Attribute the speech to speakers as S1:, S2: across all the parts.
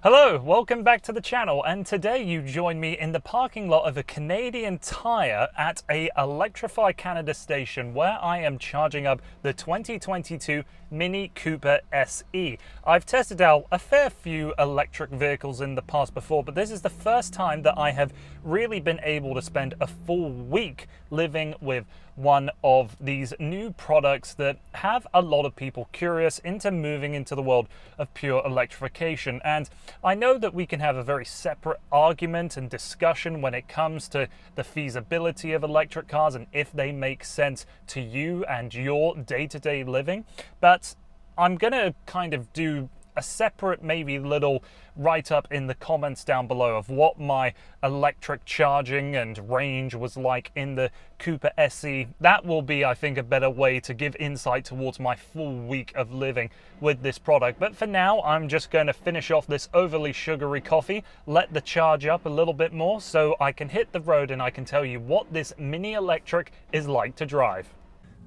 S1: Hello, welcome back to the channel, and today you join me in the parking lot of a Canadian Tire at a Electrify Canada station where I am charging up the 2022 Mini Cooper SE. I've tested out a fair few electric vehicles in the past before, but this is the first time that I have really been able to spend a full week living with one of these new products that have a lot of people curious into moving into the world of pure electrification. And I know that we can have a very separate argument and discussion when it comes to the feasibility of electric cars and if they make sense to you and your day-to-day living, but I'm gonna kind of do a separate maybe little write-up in the comments down below of what my electric charging and range was like in the Cooper SE. That will be, I think, a better way to give insight towards my full week of living with this product. But for now, I'm just going to finish off this overly sugary coffee, let the charge up a little bit more so I can hit the road and I can tell you what this mini electric is like to drive.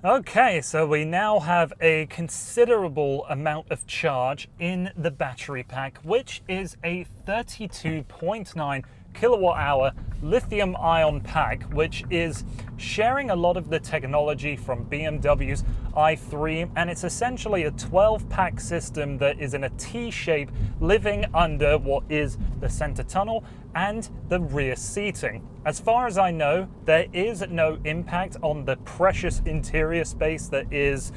S1: Okay, so we now have a considerable amount of charge in the battery pack, which is a 32.9 kilowatt hour lithium-ion pack, which is sharing a lot of the technology from BMW's i3, and it's essentially a 12-pack system that is in a T-shape living under what is the center tunnel and the rear seating. As far as I know, there is no impact on the precious interior space that is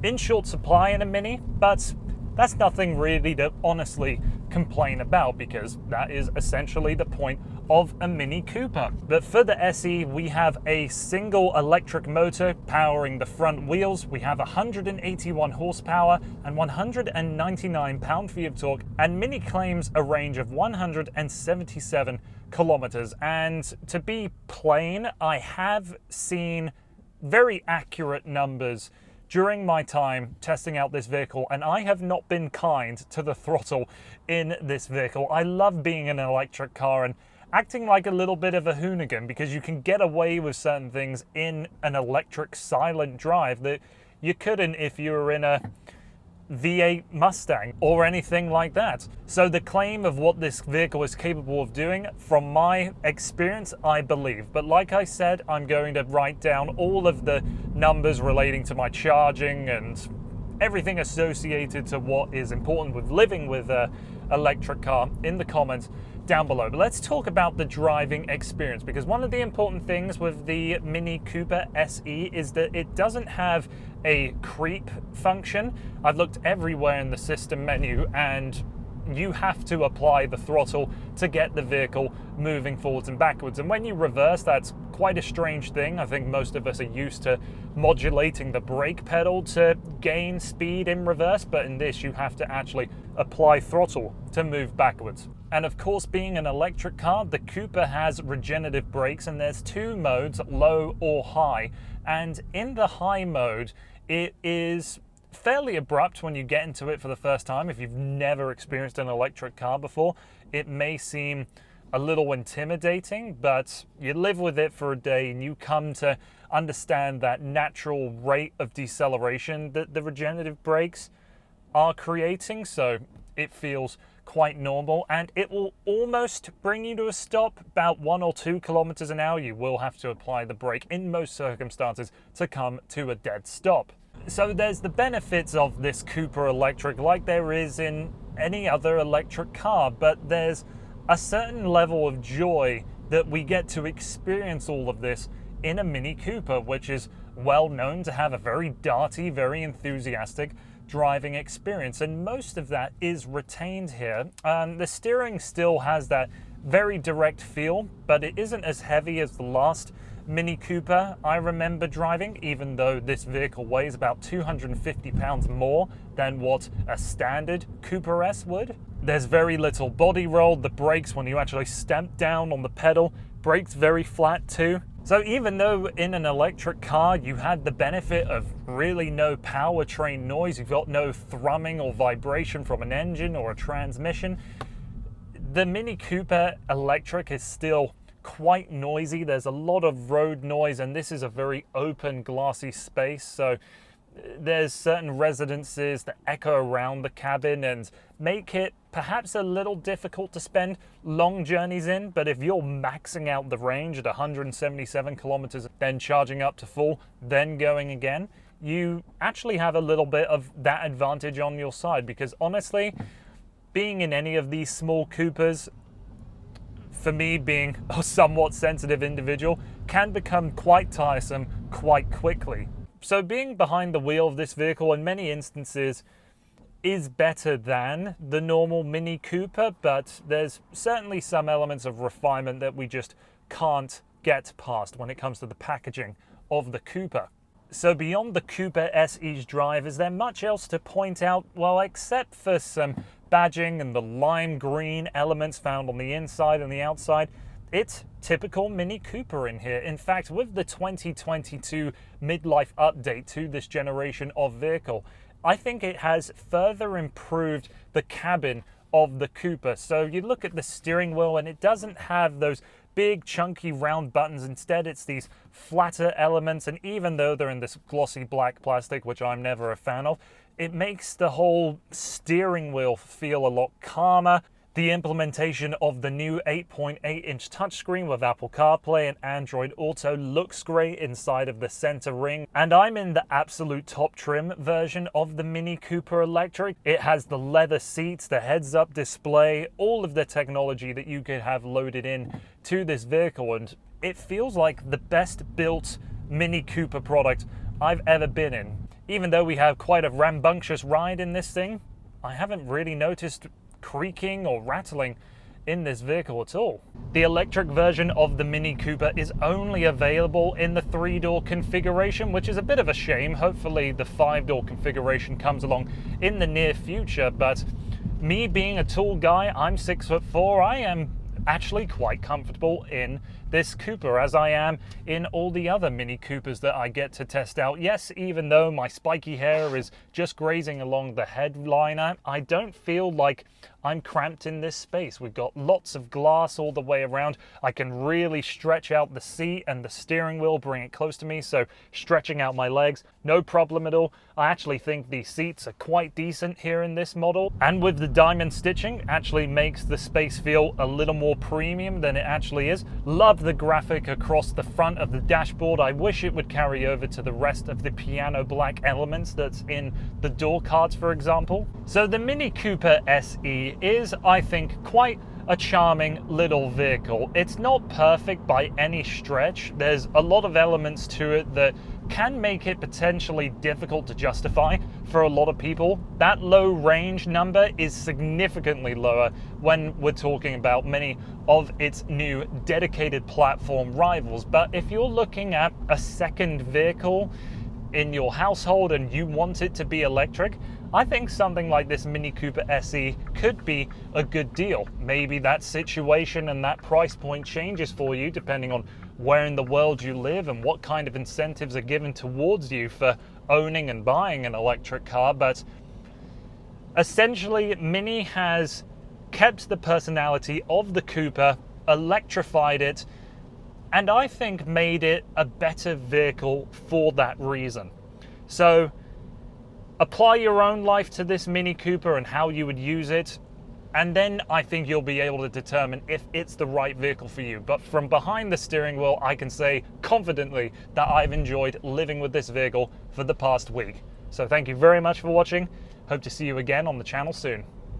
S1: in short supply in a Mini, but that's nothing really to honestly complain about because that is essentially the point of a Mini Cooper. But for the SE, we have a single electric motor powering the front wheels. We have 181 horsepower and 199 pound-feet of torque, and Mini claims a range of 177 kilometers. And to be plain, I have seen very accurate numbers during my time testing out this vehicle, and I have not been kind to the throttle in this vehicle. I love being in an electric car and acting like a little bit of a hoonigan because you can get away with certain things in an electric silent drive that you couldn't if you were in a V8 Mustang or anything like that. So the claim of what this vehicle is capable of doing, from my experience, I believe. But like I said, I'm going to write down all of the numbers relating to my charging and everything associated to what is important with living with an electric car in the comments down below. But let's talk about the driving experience, because one of the important things with the Mini Cooper SE is that it doesn't have a creep function. I've looked everywhere in the system menu and you have to apply the throttle to get the vehicle moving forwards and backwards. And when you reverse, that's quite a strange thing. I think most of us are used to modulating the brake pedal to gain speed in reverse, but in this you have to actually apply throttle to move backwards. And of course, being an electric car, the Cooper has regenerative brakes, and there's two modes, low or high. And in the high mode, it is fairly abrupt when you get into it for the first time. If you've never experienced an electric car before, it may seem a little intimidating, but you live with it for a day and you come to understand that natural rate of deceleration that the regenerative brakes are creating. So it feels quite normal, and it will almost bring you to a stop about 1 or 2 kilometers an hour. You will have to apply the brake in most circumstances to come to a dead stop. So there's the benefits of this Cooper electric like there is in any other electric car, but there's a certain level of joy that we get to experience all of this in a Mini Cooper, which is well known to have a very darty, very enthusiastic driving experience, and most of that is retained here. The steering still has that very direct feel, but it isn't as heavy as the last Mini Cooper I remember driving, even though this vehicle weighs about 250 pounds more than what a standard Cooper S would. There's very little body roll. The brakes, when you actually step down on the pedal, brakes very flat too. So even though in an electric car you had the benefit of really no powertrain noise, you've got no thrumming or vibration from an engine or a transmission, the Mini Cooper electric is still quite noisy. There's a lot of road noise, and this is a very open, glassy space, so There's certain residences that echo around the cabin and make it perhaps a little difficult to spend long journeys in, but if you're maxing out the range at 177 kilometers, then charging up to full, then going again, you actually have a little bit of that advantage on your side, because honestly, being in any of these small Coopers, for me being a somewhat sensitive individual, can become quite tiresome quite quickly. So being behind the wheel of this vehicle in many instances is better than the normal Mini Cooper, but there's certainly some elements of refinement that we just can't get past when it comes to the packaging of the Cooper. So beyond the Cooper SE's drive, is there much else to point out? Well, except for some badging and the lime green elements found on the inside and the outside, it's typical Mini Cooper in here. In fact, with the 2022 midlife update to this generation of vehicle, I think it has further improved the cabin of the Cooper. So you look at the steering wheel and it doesn't have those big chunky round buttons. Instead, it's these flatter elements, and even though they're in this glossy black plastic, which I'm never a fan of, it makes the whole steering wheel feel a lot calmer. The implementation of the new 8.8-inch touchscreen with Apple CarPlay and Android Auto looks great inside of the center ring. And I'm in the absolute top trim version of the Mini Cooper Electric. It has the leather seats, the heads-up display, all of the technology that you could have loaded in to this vehicle. And it feels like the best built Mini Cooper product I've ever been in. Even though we have quite a rambunctious ride in this thing, I haven't really noticed creaking or rattling in this vehicle at all. The electric version of the Mini Cooper is only available in the 3-door configuration, which is a bit of a shame. Hopefully the 5-door configuration comes along in the near future, but me being a tall guy, I'm 6'4", I am actually quite comfortable in this Cooper, as I am in all the other Mini Coopers that I get to test out. Yes, even though my spiky hair is just grazing along the headliner, I don't feel like I'm cramped in this space. We've got lots of glass all the way around. I can really stretch out the seat and the steering wheel, bring it close to me, so stretching out my legs, no problem at all. I actually think the seats are quite decent here in this model, and with the diamond stitching, actually makes the space feel a little more premium than it actually is. Love the graphic across the front of the dashboard. I wish it would carry over to the rest of the piano black elements that's in the door cards, for example. So the Mini Cooper SE is, I think, quite a charming little vehicle. It's not perfect by any stretch. There's a lot of elements to it that can make it potentially difficult to justify for a lot of people. That low range number is significantly lower when we're talking about many of its new dedicated platform rivals. But if you're looking at a second vehicle in your household and you want it to be electric, I think something like this Mini Cooper SE could be a good deal. Maybe that situation and that price point changes for you depending on where in the world you live and what kind of incentives are given towards you for owning and buying an electric car. But essentially, Mini has kept the personality of the Cooper, electrified it, and I think made it a better vehicle for that reason. So apply your own life to this Mini Cooper and how you would use it, and then I think you'll be able to determine if it's the right vehicle for you. But from behind the steering wheel, I can say confidently that I've enjoyed living with this vehicle for the past week. So thank you very much for watching. Hope to see you again on the channel soon.